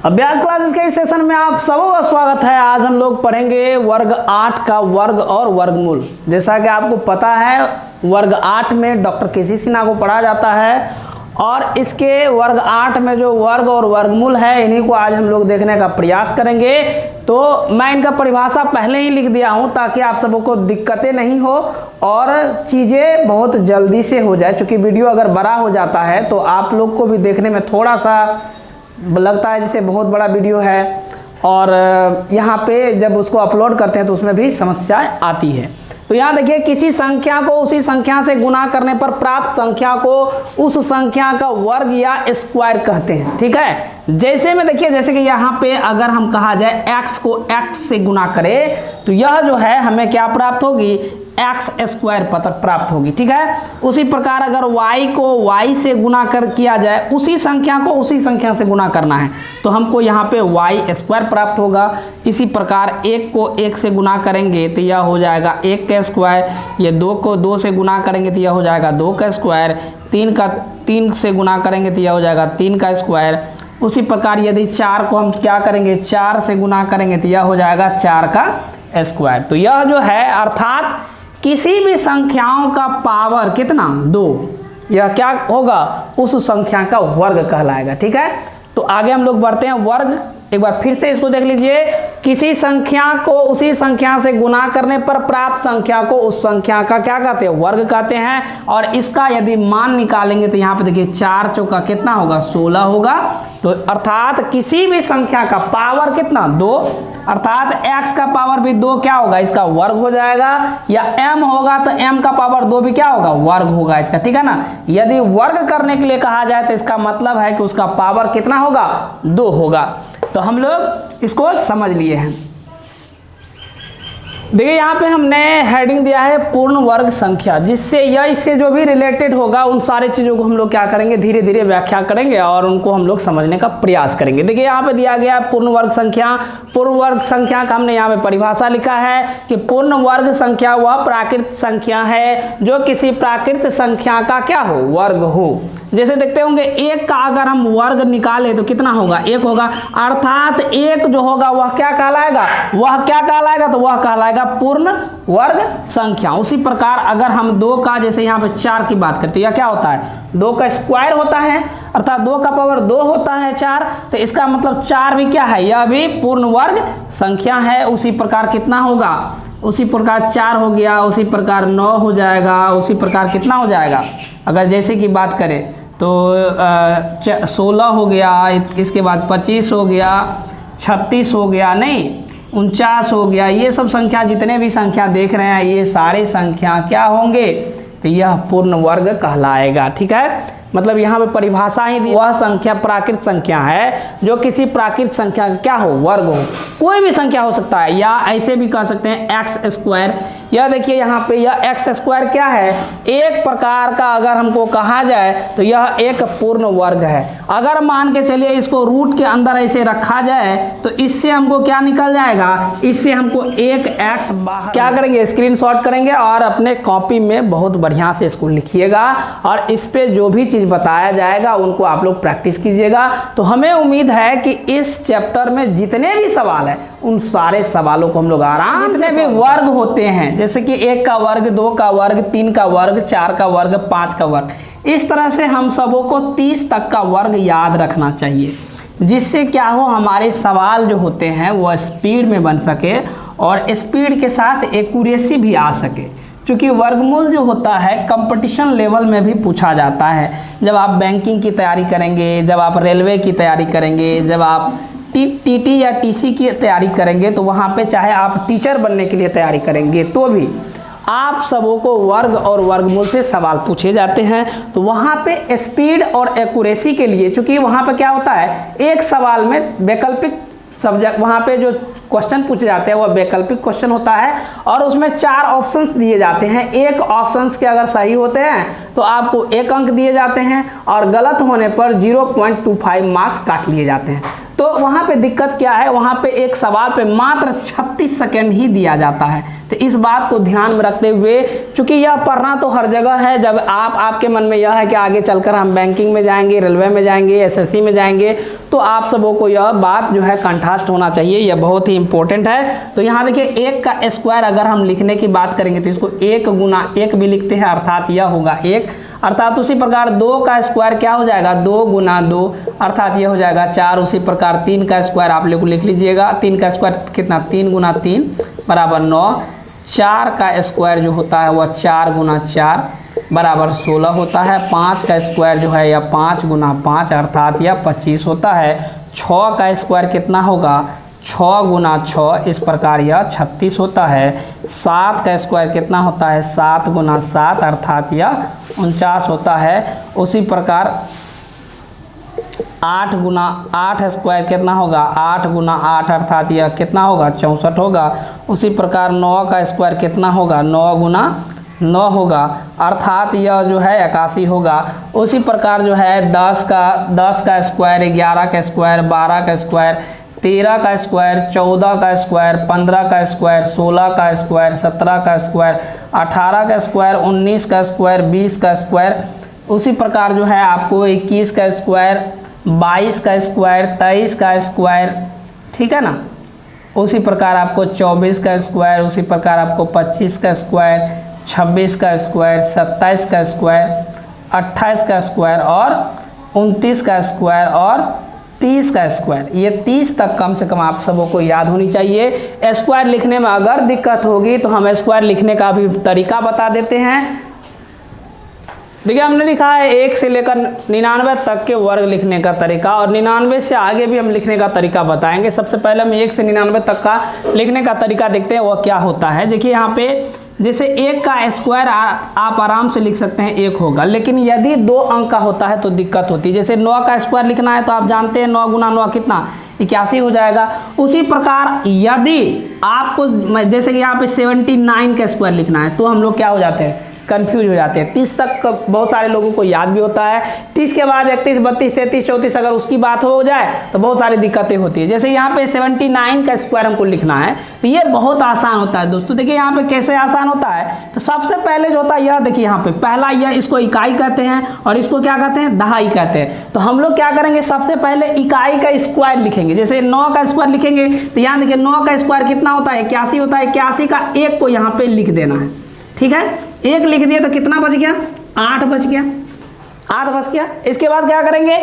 अभ्यास क्लासेस के इस सेशन में आप सबों का स्वागत है। आज हम लोग पढ़ेंगे वर्ग 8 का वर्ग और वर्गमूल। जैसा कि आपको पता है वर्ग 8 में डॉक्टर केसी सिन्हा को पढ़ा जाता है और इसके वर्ग 8 में जो वर्ग और वर्गमूल है इन्हीं को आज हम लोग देखने का प्रयास करेंगे। तो मैं इनका परिभाषा पहले ही लिख दिया हूं ताकि आप सबों को दिक्कतें नहीं हो और चीज़ें बहुत जल्दी से हो जाए। क्योंकि वीडियो अगर बड़ा हो जाता है तो आप लोग को भी देखने में थोड़ा सा लगता है जैसे बहुत बड़ा वीडियो है और यहाँ पे जब उसको अपलोड करते हैं तो उसमें भी समस्याएं आती है। तो यहाँ देखिए, किसी संख्या को उसी संख्या से गुना करने पर प्राप्त संख्या को उस संख्या का वर्ग या स्क्वायर कहते हैं। ठीक है, जैसे में देखिए, जैसे कि यहाँ पे अगर हम कहा जाए x को x से गुना करें तो यह जो है हमें क्या प्राप्त होगी, एक्स स्क्वायर प्राप्त होगी। ठीक है, उसी प्रकार अगर y को y से गुना किया जाए, उसी संख्या को उसी संख्या से गुना करना है तो हमको यहाँ पे y स्क्वायर प्राप्त होगा। इसी प्रकार 1 को 1 से गुना करेंगे तो यह हो जाएगा 1 का स्क्वायर, ये 2 को 2 से गुना करेंगे तो यह हो जाएगा 2 का स्क्वायर, 3 का 3 से गुना करेंगे तो यह हो जाएगा 3 का स्क्वायर। उसी प्रकार यदि 4 को हम क्या करेंगे, 4 से गुना करेंगे तो यह हो जाएगा 4 का स्क्वायर। तो यह जो है अर्थात किसी भी संख्याओं का पावर कितना, 2, यह क्या होगा, उस संख्या का वर्ग कहलाएगा। ठीक है, तो आगे हम लोग बढ़ते हैं। वर्ग, एक बार फिर से इसको देख लीजिए, किसी संख्या को उसी संख्या से गुना करने पर प्राप्त संख्या को उस संख्या का क्या कहते हैं, वर्ग कहते हैं। और इसका यदि मान निकालेंगे तो यहाँ पे देखिए 4 चौका कितना होगा, 16 होगा। तो अर्थात किसी भी संख्या का पावर कितना, 2, अर्थात x का पावर भी 2 क्या होगा, इसका वर्ग हो जाएगा। या m होगा तो m का पावर 2 भी क्या होगा, वर्ग होगा इसका। ठीक है ना, यदि वर्ग करने के लिए कहा जाए तो इसका मतलब है कि उसका पावर कितना होगा, 2 होगा। तो हम लोग इसको समझ लिए हैं। देखिए यहाँ पे हमने हेडिंग दिया है पूर्ण वर्ग संख्या, जिससे या इससे जो भी रिलेटेड होगा उन सारी चीज़ों को हम लोग क्या करेंगे, धीरे धीरे व्याख्या करेंगे और उनको हम लोग समझने का प्रयास करेंगे। देखिए यहाँ पे दिया गया है पूर्ण वर्ग संख्या। पूर्ण वर्ग संख्या का हमने यहाँ पे परिभाषा लिखा है कि पूर्ण वर्ग संख्या वह प्राकृत संख्या है जो किसी प्राकृत संख्या का क्या हो, वर्ग हो। जैसे देखते होंगे 1 का अगर हम वर्ग निकाले तो कितना होगा, 1 होगा। अर्थात 1 जो होगा वह क्या कहलाएगा, तो वह कहलाएगा पूर्ण वर्ग संख्या। उसी प्रकार अगर हम 2 का, जैसे यहाँ पे 4 की बात करते हैं, यह क्या होता है, 2 का स्क्वायर होता है, अर्थात 2 का पावर 2 होता है 4। तो इसका मतलब 4 भी क्या है, यह भी पूर्ण वर्ग संख्या है। उसी प्रकार कितना होगा, उसी प्रकार 4 हो गया, उसी प्रकार 9 हो जाएगा, उसी प्रकार कितना हो जाएगा, अगर जैसे की बात करें तो 16 हो गया, इसके बाद 25 हो गया, 36 हो गया, नहीं 49 हो गया। ये सब संख्या, जितने भी संख्या देख रहे हैं ये सारे संख्या क्या होंगे, तो यह पूर्ण वर्ग कहलाएगा। ठीक है, मतलब यहाँ पे परिभाषा ही दी, वह संख्या प्राकृत संख्या है जो किसी प्राकृत संख्या का क्या हो, वर्ग हो। कोई भी संख्या हो सकता है, या ऐसे भी कह सकते हैं एक्स स्क्वायर। यह देखिए यहाँ पे यह एक्स स्क्वायर क्या है, एक प्रकार का अगर हमको कहा जाए तो यह एक पूर्ण वर्ग है। अगर मान के चलिए इसको रूट के अंदर ऐसे रखा जाए तो इससे हमको क्या निकल जाएगा, इससे हमको एक एक्स बाहर क्या करेंगे, स्क्रीनशॉट करेंगे और अपने कॉपी में बहुत बढ़िया से इसको लिखिएगा और इस पे जो भी चीज बताया जाएगा उनको आप लोग प्रैक्टिस कीजिएगा। तो हमें उम्मीद है कि इस चैप्टर में जितने भी सवाल है उन सारे सवालों को हम लोग आराम, जितने भी वर्ग होते हैं, जैसे कि 1 का वर्ग, 2 का वर्ग, 3 का वर्ग, 4 का वर्ग, 5 का वर्ग, इस तरह से हम सबों को 30 तक का वर्ग याद रखना चाहिए, जिससे क्या हो, हमारे सवाल जो होते हैं वो स्पीड में बन सके और स्पीड के साथ एक्यूरेसी भी आ सके। क्योंकि वर्गमूल जो होता है कंपटीशन लेवल में भी पूछा जाता है। जब आप बैंकिंग की तैयारी करेंगे, जब आप रेलवे की तैयारी करेंगे, जब आप टीटी या टीसी की तैयारी करेंगे, तो वहाँ पे चाहे आप टीचर बनने के लिए तैयारी करेंगे तो भी आप सबों को वर्ग और वर्गमूल से सवाल पूछे जाते हैं। तो वहाँ पे स्पीड और एक्यूरेसी के लिए, क्योंकि वहाँ पे क्या होता है, एक सवाल में वैकल्पिक सब्जेक्ट, वहाँ पे जो क्वेश्चन पूछे जाते हैं वह वैकल्पिक क्वेश्चन होता है और उसमें 4 ऑप्शंस दिए जाते हैं। एक ऑप्शंस के अगर सही होते हैं तो आपको 1 अंक दिए जाते हैं और गलत होने पर 0.25 मार्क्स काट लिए जाते हैं। तो तो वहाँ पे दिक्कत क्या है, वहाँ पे एक सवाल पे मात्र 36 सेकंड ही दिया जाता है। तो इस बात को ध्यान में रखते हुए, चूंकि यह पढ़ना तो हर जगह है, जब आपके मन में यह है कि आगे चलकर हम बैंकिंग में जाएंगे, रेलवे में जाएंगे, एसएससी में जाएंगे, तो आप सबों को यह बात जो है कंठस्थ होना चाहिए, यह बहुत ही इंपॉर्टेंट है। तो यहाँ देखिए 1 का स्क्वायर अगर हम लिखने की बात करेंगे तो इसको 1 गुना 1 भी लिखते हैं, अर्थात यह होगा 1। अर्थात उसी प्रकार 2 का स्क्वायर क्या हो जाएगा, 2 गुना 2, अर्थात यह हो जाएगा 4। उसी प्रकार 3 का स्क्वायर आप लोग लिख लीजिएगा, 3 का स्क्वायर कितना, 3 गुना 3 बराबर 9। 4 का स्क्वायर जो होता है वह 4 गुना 4 बराबर 16 होता है। 5 का स्क्वायर जो है यह 5 गुना 5 अर्थात यह 25 होता है। 6 का स्क्वायर कितना होगा, 6 गुना 6, इस प्रकार यह 36 होता है। 7 का स्क्वायर कितना होता है, 7 गुना 7 अर्थात यह 49 होता है। उसी प्रकार 8 गुना 8 स्क्वायर कितना होगा, 8 गुना 8 अर्थात यह कितना होगा, 64 होगा। उसी प्रकार 9 का स्क्वायर कितना होगा, 9 गुना 9 होगा अर्थात यह जो है 81 होगा। उसी प्रकार जो है 10 का स्क्वायर, 11 का स्क्वायर, 12 का स्क्वायर, 13 का स्क्वायर, 14 का स्क्वायर, 15 का स्क्वायर, 16 का स्क्वायर, 17 का स्क्वायर, 18 का स्क्वायर, 19 का स्क्वायर, 20 का स्क्वायर। उसी प्रकार जो है आपको 21 का स्क्वायर, 22 का स्क्वायर, 23 का स्क्वायर, ठीक है ना। उसी प्रकार आपको 24 का स्क्वायर, उसी प्रकार आपको 25 का स्क्वायर, 26 का स्क्वायर, 27 का स्क्वायर, 28 का स्क्वायर और 29 का स्क्वायर और 30 का स्क्वायर। ये 30 तक कम से कम आप सबों को याद होनी चाहिए। स्क्वायर लिखने में अगर दिक्कत होगी तो हम स्क्वायर लिखने का भी तरीका बता देते हैं। देखिए हमने लिखा है 1 से लेकर 99 तक के वर्ग लिखने का तरीका, और 99 से आगे भी हम लिखने का तरीका बताएंगे। सबसे पहले हम 1 से 99 तक का लिखने का तरीका देखते हैं, वह क्या होता है। देखिए यहाँ पे जैसे 1 का स्क्वायर आप आराम से लिख सकते हैं, 1 होगा, लेकिन यदि 2 अंक का होता है तो दिक्कत होती है। जैसे 9 का स्क्वायर लिखना है तो आप जानते हैं 9 गुना 9 कितना, 81 हो जाएगा। उसी प्रकार यदि आपको जैसे कि यहाँ पे 79 का स्क्वायर लिखना है तो हम लोग क्या हो जाते हैं, कंफ्यूज हो जाते हैं। 30 तक बहुत सारे लोगों को याद भी होता है, 30 के बाद 31, 32, 33, 34 अगर उसकी बात हो जाए तो बहुत सारी दिक्कतें होती है। जैसे यहाँ पे 79 का स्क्वायर हमको लिखना है तो ये बहुत आसान होता है दोस्तों। देखिए यहाँ पे कैसे आसान होता है, तो सबसे पहले जो होता है यह देखिए यहाँ पे पहला यह, इसको इकाई कहते हैं और इसको क्या कहते हैं, दहाई कहते हैं। तो हम लोग क्या करेंगे, सबसे पहले इकाई का स्क्वायर लिखेंगे। जैसे 9 का स्क्वायर लिखेंगे तो यहाँ देखिए 9 का स्क्वायर कितना होता है, 81 होता है। 81 का 1 को यहाँ पे लिख देना है, ठीक है। 1 लिख दिया तो कितना बच गया, 8 बच गया, 8 बच गया। इसके बाद क्या करेंगे,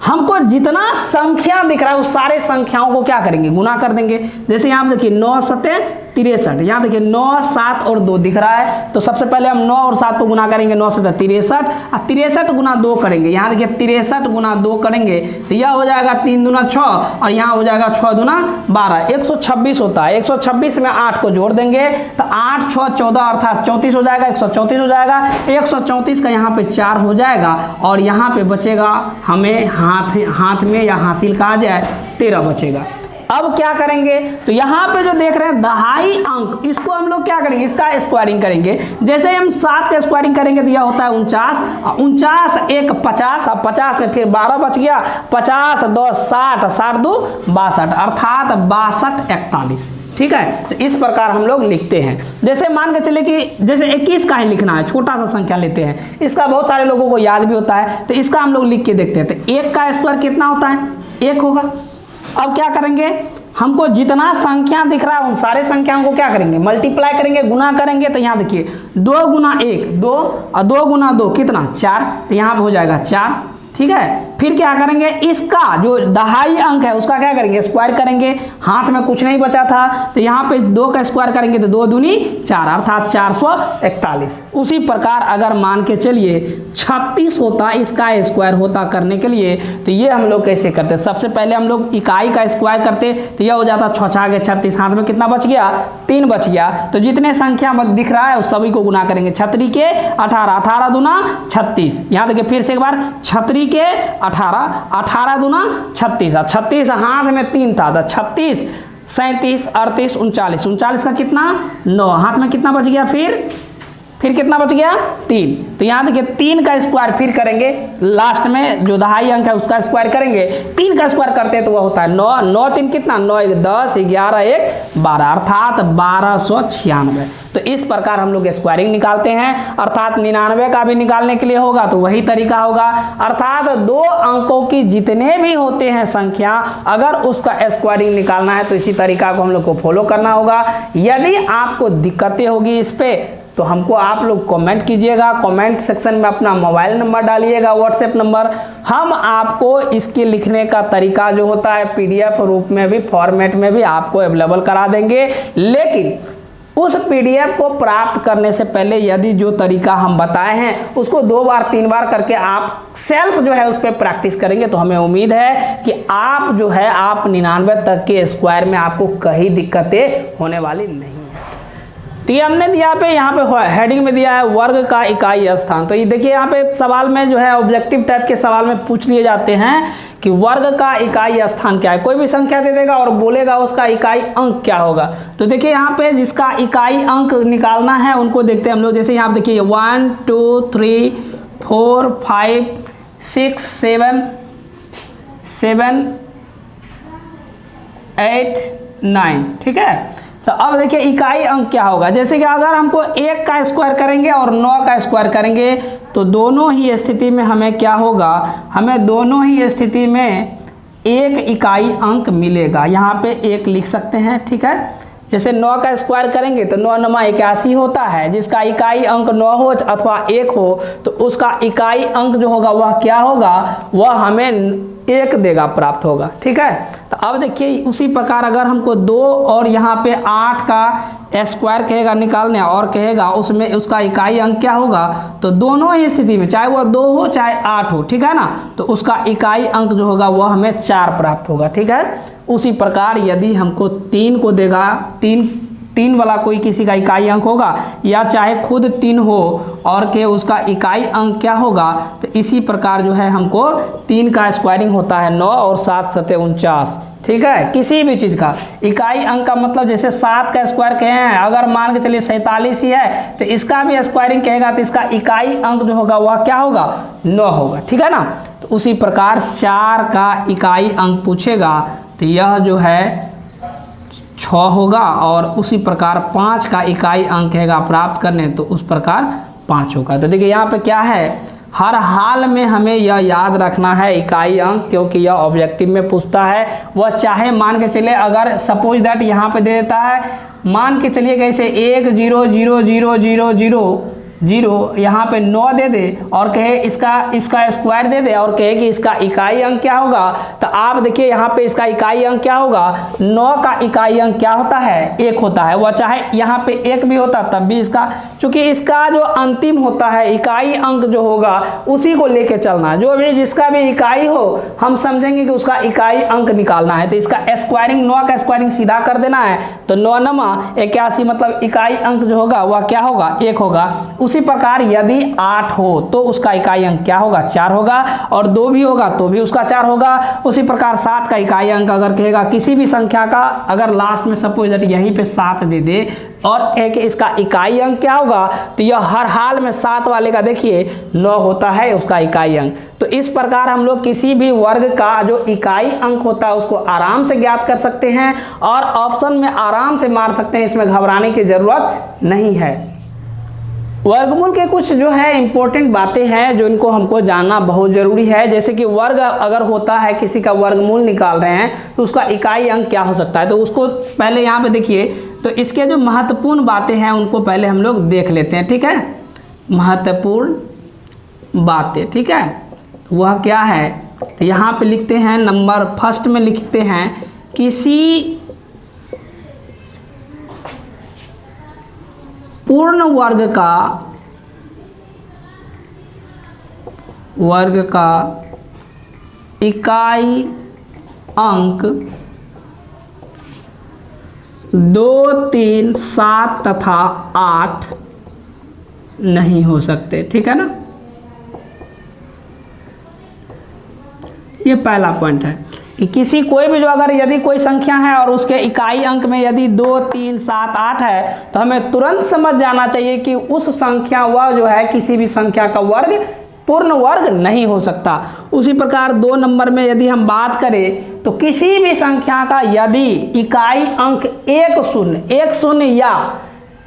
हमको जितना संख्या दिख रहा है उस सारे संख्याओं को क्या करेंगे, गुना कर देंगे। जैसे यहाँ देखिए 9 सत्ते 63, यहाँ देखिए 9, 7 और 2 दिख रहा है, तो सबसे पहले हम 9 और 7 को गुना करेंगे, 9 से 63 और 63 गुना 2 करेंगे। यहाँ देखिए 63 गुना 2 करेंगे तो यह हो जाएगा 3 दूना 6 और यहाँ हो जाएगा 6 दूना 12, 126 होता है। 126 में 8 को जोड़ देंगे तो 8, 6, 14 अर्थात 34 हो जाएगा, 134 हो जाएगा। 134 का यहाँ पे 4 हो जाएगा और यहाँ पे बचेगा हमें हाथ में या हासिल कहा जाए 13 बचेगा। अब क्या करेंगे, तो यहाँ पे जो देख रहे हैं दहाई अंक, इसको हम लोग क्या करेंगे, इसका स्क्वायरिंग करेंगे। जैसे हम 7 का स्क्वायरिंग करेंगे तो यह होता है 49, 49 1 50, अब 50 में फिर 12 बच गया, 50 2 60, 60 2 62 अर्थात 62 41, ठीक है। तो इस प्रकार हम लोग लिखते हैं। जैसे मान के चले कि जैसे 21 का ही लिखना है, छोटा सा संख्या लेते हैं, इसका बहुत सारे लोगों को याद भी होता है, तो इसका हम लोग लिख के देखते हैं। तो 1 का स्क्वायर कितना होता है, 1 होगा। अब क्या करेंगे, हमको जितना संख्या दिख रहा है उन सारे संख्याओं को क्या करेंगे, मल्टीप्लाई करेंगे, गुना करेंगे। तो यहाँ देखिए 2 गुना 1 2 और 2 गुना 2 कितना 4, तो यहाँ पे हो जाएगा 4, ठीक है। फिर क्या करेंगे, इसका जो दहाई अंक है उसका क्या करेंगे, स्क्वायर करेंगे। हाथ में कुछ नहीं बचा था तो यहाँ पे 2 का स्क्वायर करेंगे तो 2 दूनी 4 अर्थात 441। उसी प्रकार अगर मान के चलिए 36 होता, इसका स्क्वायर होता करने के लिए, तो ये हम लोग कैसे करते, सबसे पहले हम लोग इकाई का स्क्वायर करते तो यह हो जाता 6 6 36, हाथ में कितना बच गया, 3 बच गया। तो जितने संख्या दिख रहा है उस सभी को गुना करेंगे। 36 के 18, 18 दूना 36, यहाँ देखिए फिर से एक बार 36 के 18, 18 दूना 36, 36 हाथ में 3 था तो 36 37 38 39, 39 का कितना 9, हाथ में कितना बच गया, फिर फिर कितना बच गया 3। तो यहाँ देखिए 3 का स्क्वायर फिर करेंगे, लास्ट में जो दहाई अंक है उसका स्क्वायर करेंगे। 3 का स्क्वायर करते हैं तो वह होता है 9, 9 3 कितना 9 1 10 11 1 12 अर्थात 1296। तो इस प्रकार हम लोग स्क्वायरिंग निकालते हैं, अर्थात 99 का भी निकालने के लिए होगा तो वही तरीका होगा, अर्थात 2 अंकों की जितने भी होते हैं संख्या, अगर उसका स्क्वायरिंग निकालना है तो इसी तरीका को हम लोग को फॉलो करना होगा। यदि आपको दिक्कतें होगी इस पे तो हमको आप लोग कमेंट कीजिएगा, कमेंट सेक्शन में अपना मोबाइल नंबर डालिएगा, व्हाट्सएप नंबर, हम आपको इसके लिखने का तरीका जो होता है पीडीएफ रूप में भी, फॉर्मेट में भी आपको अवेलेबल करा देंगे। लेकिन उस पीडीएफ को प्राप्त करने से पहले यदि जो तरीका हम बताए हैं उसको 2 बार 3 बार करके आप सेल्फ जो है उस पर प्रैक्टिस करेंगे तो हमें उम्मीद है कि आप जो है आप 99 तक के स्क्वायर में आपको कहीं दिक्कतें होने वाली नहीं है। तो ये हमने दिया पे यहाँ पे हेडिंग में दिया है वर्ग का इकाई स्थान। तो ये देखिए यहाँ पे सवाल में जो है ऑब्जेक्टिव टाइप के सवाल में पूछ लिए जाते हैं कि वर्ग का इकाई स्थान क्या है। कोई भी संख्या दे देगा और बोलेगा उसका इकाई अंक क्या होगा। तो देखिए यहाँ पे जिसका इकाई अंक निकालना है उनको देखते हैं हम लोग। जैसे यहाँ पे देखिए 1 2 3 4 5 6 7 7 8 9, ठीक है। तो अब देखिए इकाई अंक क्या होगा। जैसे कि अगर हमको 1 का स्क्वायर करेंगे और 9 का स्क्वायर करेंगे तो दोनों ही स्थिति में हमें क्या होगा, हमें दोनों ही स्थिति में 1 इकाई अंक मिलेगा। यहाँ पे 1 लिख सकते हैं, ठीक है। जैसे 9 का स्क्वायर करेंगे तो 9 9 81 होता है, जिसका इकाई अंक 9 हो अथवा 1 हो तो उसका इकाई अंक जो होगा वह क्या होगा, वह हमें 1 देगा, प्राप्त होगा, ठीक है। तो अब देखिए उसी प्रकार अगर हमको 2 और यहाँ पे 8 का स्क्वायर कहेगा निकालने और कहेगा उसमें उसका इकाई अंक क्या होगा, तो दोनों ही स्थिति में चाहे वह 2 हो चाहे 8 हो, ठीक है ना, तो उसका इकाई अंक जो होगा वह हमें 4 प्राप्त होगा, ठीक है। उसी प्रकार यदि हमको 3 को देगा, 3 वाला कोई किसी का इकाई अंक होगा या चाहे खुद 3 हो और के उसका इकाई अंक क्या होगा, तो इसी प्रकार जो है हमको 3 का स्क्वायरिंग होता है 9 और 7 7 49, ठीक है। किसी भी चीज़ का इकाई अंक का मतलब जैसे 7 का स्क्वायर कहे हैं, अगर मान के चलिए 47 ही है तो इसका भी स्क्वायरिंग कहेगा तो इसका इकाई अंक जो होगा वह क्या होगा 9 होगा, ठीक है ना। तो उसी प्रकार 4 का इकाई अंक पूछेगा तो यह जो है 6 होगा और उसी प्रकार 5 का इकाई अंक हैगा प्राप्त करने तो उस प्रकार 5 होगा। तो देखिए यहाँ पे क्या है, हर हाल में हमें यह याद रखना है इकाई अंक, क्योंकि यह ऑब्जेक्टिव में पूछता है। वह चाहे मान के चले अगर सपोज दैट यहाँ पे दे देता है, मान के चलिए कैसे 1 0 0 0 0 0 0 यहाँ पे 9 दे दे और कहे इसका स्क्वायर दे दे और कहे कि इसका इकाई अंक क्या होगा, तो आप देखिए यहाँ पे इसका इकाई अंक क्या होगा, 9 का इकाई अंक क्या होता है 1 होता है। वह चाहे यहाँ पे 1 भी होता तब भी इसका, चूंकि इसका जो अंतिम होता है इकाई अंक जो होगा उसी को लेके चलना, जो भी जिसका भी इकाई हो हम समझेंगे कि उसका इकाई अंक निकालना है। तो इसका स्क्वायरिंग 9 का स्क्वायरिंग सीधा कर देना है, तो 9 9 81 मतलब इकाई अंक जो होगा वह क्या होगा 1 होगा। उसी प्रकार यदि 8 हो तो उसका इकाई अंक क्या होगा 4 होगा, और 2 भी होगा तो भी उसका 4 होगा। उसी प्रकार 7 का इकाई अंक अगर कहेगा किसी भी संख्या का, अगर लास्ट में सपोज दैट यहीं पे 7 दे दे और कहे कि इसका इकाई अंक क्या होगा, तो यह हर हाल में 7 वाले का देखिए 9 होता है उसका इकाई अंक। तो इस प्रकार हम लोग किसी भी वर्ग का जो इकाई अंक होता है उसको आराम से ज्ञात कर सकते हैं और ऑप्शन में आराम से मार सकते हैं, इसमें घबराने की जरूरत नहीं है। वर्गमूल के कुछ जो है इंपॉर्टेंट बातें हैं जो इनको हमको जानना बहुत ज़रूरी है। जैसे कि वर्ग अगर होता है, किसी का वर्गमूल निकाल रहे हैं तो उसका इकाई अंक क्या हो सकता है, तो उसको पहले यहाँ पे देखिए। तो इसके जो महत्वपूर्ण बातें हैं उनको पहले हम लोग देख लेते हैं, ठीक है। महत्वपूर्ण बातें, ठीक है, वह क्या है, तो यहाँ पे लिखते हैं नंबर फर्स्ट में लिखते हैं किसी पूर्ण वर्ग का इकाई अंक 2 3 7 तथा 8 नहीं हो सकते, ठीक है ना। ये पहला पॉइंट है। कि किसी कोई भी जो अगर यदि कोई संख्या है और उसके इकाई अंक में यदि 2, 3, 7, 8 है तो हमें तुरंत समझ जाना चाहिए कि उस संख्या वह जो है किसी भी संख्या का वर्ग पूर्ण वर्ग नहीं हो सकता। उसी प्रकार 2 नंबर में यदि हम बात करें तो किसी भी संख्या का यदि इकाई अंक 1 शून्य या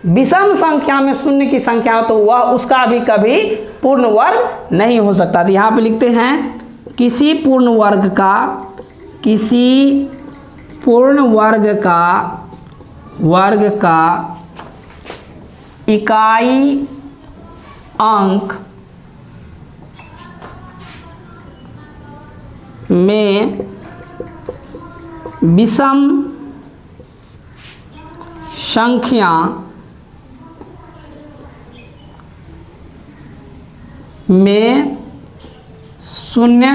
विषम संख्या में शून्य की संख्या हो तो वह उसका भी कभी पूर्ण वर्ग नहीं हो सकता। तो यहाँ पे लिखते हैं किसी पूर्ण वर्ग का इकाई अंक में विषम संख्या में शून्य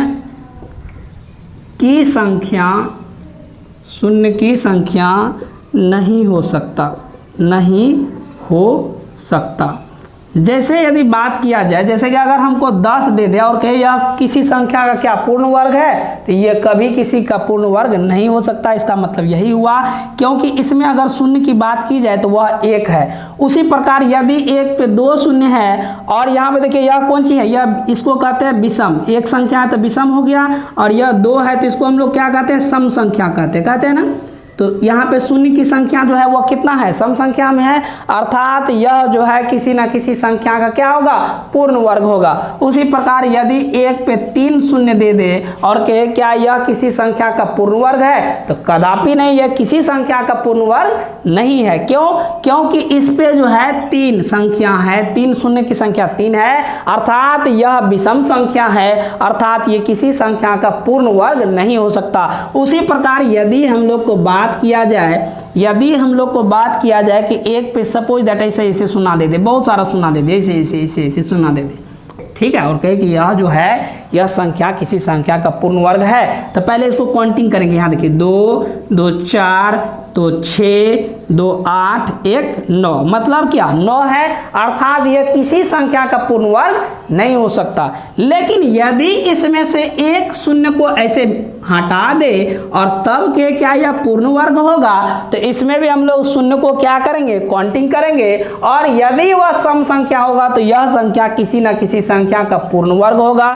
की संख्या नहीं हो सकता। जैसे यदि बात किया जाए, जैसे कि अगर हमको 10 दे दे और कहे यह किसी संख्या का क्या पूर्ण वर्ग है, तो यह कभी किसी का पूर्ण वर्ग नहीं हो सकता। इसका मतलब यही हुआ, क्योंकि इसमें अगर शून्य की बात की जाए तो वह 1 है। उसी प्रकार यदि 1 पे 2 शून्य है और यहाँ पे देखिए यह कौन सी है, यह इसको कहते हैं विषम। एक संख्या है तो विषम हो गया, और यह 2 है तो इसको हम लोग क्या कहते हैं, सम संख्या कहते हैं ना। तो यहाँ पे शून्य की संख्या जो है वह कितना है, सम संख्या में है, अर्थात यह जो है किसी ना किसी संख्या का क्या होगा, पूर्ण वर्ग होगा। उसी प्रकार यदि 1 पे 3 शून्य दे दे और कहे क्या यह किसी संख्या का पूर्ण वर्ग है, तो कदापि नहीं, यह किसी संख्या का पूर्ण वर्ग नहीं है। क्यों? क्योंकि इस पे जो है 3 संख्या है, 3 शून्य की संख्या 3 है, अर्थात यह विषम संख्या है, अर्थात ये किसी संख्या का पूर्ण वर्ग नहीं हो सकता। उसी प्रकार यदि हम लोग को बात किया जाए कि 1 पे सपोज दैट ऐसे सुना दे दे, बहुत सारा सुना दे दे, ऐसे सुना दे दे, ठीक है, और कहे कि यह जो है यह संख्या किसी संख्या का पूर्ण वर्ग है, तो पहले इसको काउंटिंग करेंगे। यहाँ देखिए 2, 2, 4, 2, 6, 2, 8, 1, 9, मतलब क्या 9 है, अर्थात यह किसी संख्या का पूर्ण वर्ग नहीं हो सकता। लेकिन यदि इसमें से एक शून्य को ऐसे हटा दे और तब के क्या यह पूर्ण वर्ग होगा, तो इसमें भी हम लोग शून्य को क्या करेंगे, काउंटिंग करेंगे, और यदि वह सम संख्या होगा तो यह संख्या किसी न किसी संख्या का पूर्ण वर्ग होगा।